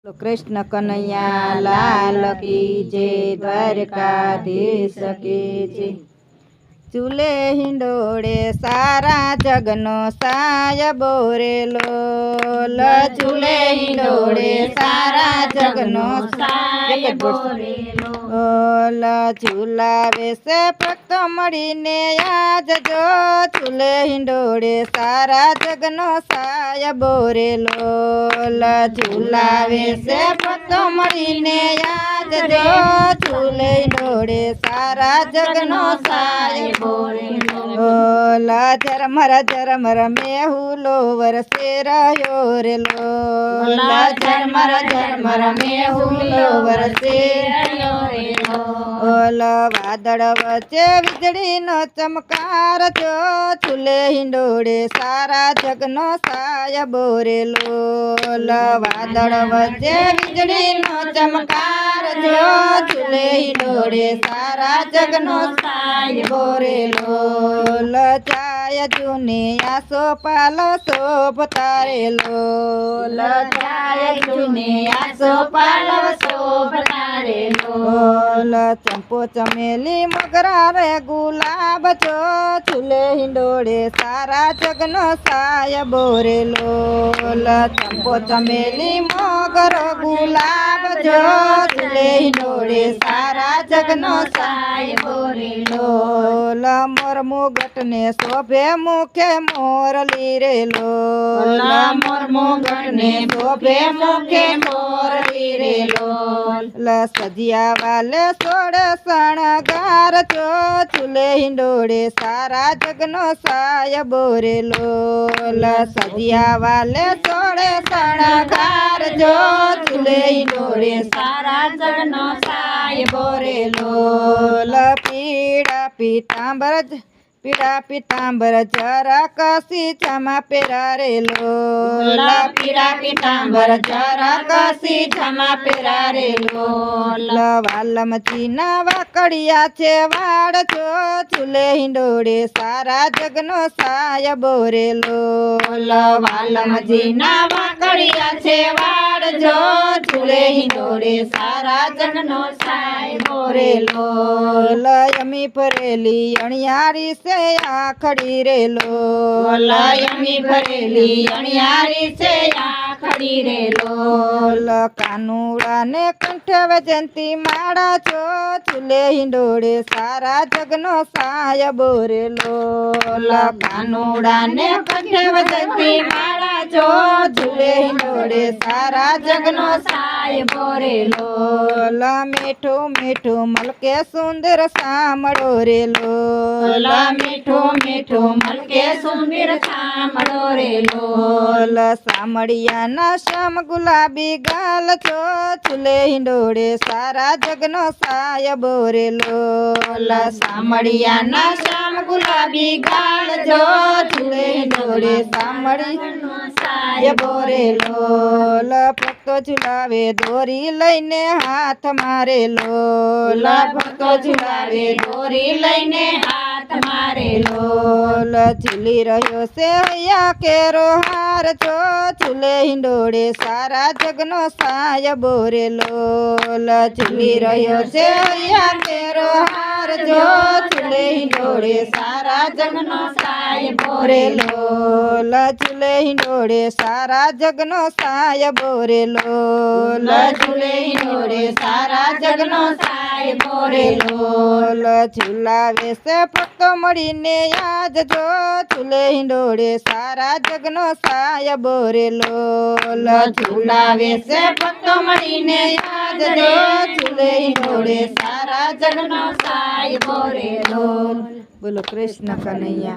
तो कृष्ण कन्हैया लाल की जय, द्वारकाधीश की जय। चूले हिंडोळे सारा जगनो साय बोरेलो, चूले हिंडोळे सारा जगनो साय बोरेलो। झूलावे से भक्त मळीने आज जो, चूले हिंडोळे सारा जगनो साय बोरेलो। झूलावे से भक्त मळीने आज जो, चूले हिंडोळे सारा जगनो साय बोरेलो। झरमर मेहुलो वरसे रह्यो रेलो, झरमर मेहुलो वरसे रह्यो रेलो। वादळ वच्चे वीजळीनो चमकार जो, चूले हिंडोळे सारा जगनो साय बोरेलो। वादळ वच्चे वीजळीनो चमकार जो, चूले हिंडोळे सारा जगनो साय बोरेलो। चाय जूनी आसो पालो सोपतारेलो, चाय जूनी आसो पालो सोपतारेलो। चंपो चमेली मोगरा रे गुलाब जो, चूले हिंडोळे सारा जगनो साय बोरेलो। चंपो चमेली मोगरो गुलाब जो, चूले हिंडोळे सारा जगनो साय बोरेलो। मोर मुगट ने शोभे मुखे मोरली रेलो, मोर मुगट ने शोभे मुखे मोरली रेलो। सजिया वाले सोड़े शणगार जो, चूले हिंडोळे सारा जगनो साय बोरेलो। सजिया वाले सोड़े शणगार जो, चूले हिंडोळे सारा जगनो साय बोरेलो। पीड़ा पीतांबर जरा कसी क्षमा पेरारेलो, पीड़ा पीतांबर जरा कसी क्षमा पेरारेलो। वालम चीना वाकड़िया छे वाड़ जो, चूले हिंडोळे सारा जगनो साय बोरेलो। वालम चीना वाकड़िया छे वाड़ जो, चूले हिंडोळे सारा जगनो साय बोरेलो। यमी भरेली अणियारी से आखड़ी रेलो, यमी भरेली अणियारी से आखड़ी रेलो। कानूड़ा ने कंठे वजंती माड़ा जो, चूले हिंडोळे सारा जगनो साय बोरेलो। कानूड़ा ने कंठे वजंती माड़ा जो, चूले हिंडोळे सारा जगनो साय बोरेलो। मीठो मीठो मलके सुंदर सामड़ो रेलो, मीठो मीठो मलके सुंदर सामड़ो रेलो। सामड़िया ना श्याम गुलाबी गाल जो, चूले हिंडोळे सारा जगनो साय बोरेलो। सामड़िया ना श्याम गुलाबी गाल जो, चूले हिंडोळे सामड़िया साय बोरेलो। भक्तो झुलावे दोरी लईने हाथ मारेलो, भक्तो झुलावे दोरी लईने हाथ मारेलो। झूली रह्यो से हैया केरो हार जो, चूले हिंडोळे सारा जगनो साय बोरेलो। झूली रह्यो से हैया केरो हार जो, चूले हिंडोळे सारा जगनो साय बोरेलो। झूले हिंडोळे सारा जगनो साय बोरेलो, झूले हिंडोळे सारा जगनो साय बोरेलो। झूलावे से भक्त मळीने आज जो, चूले हिंडोळे सारा जगनो साय बोरेलो। झूलावे से भक्त मळीने आज जो, चूले हिंडोळे सारा जगनो साय बोरेलो। बोलो कृष्ण कन्हैया।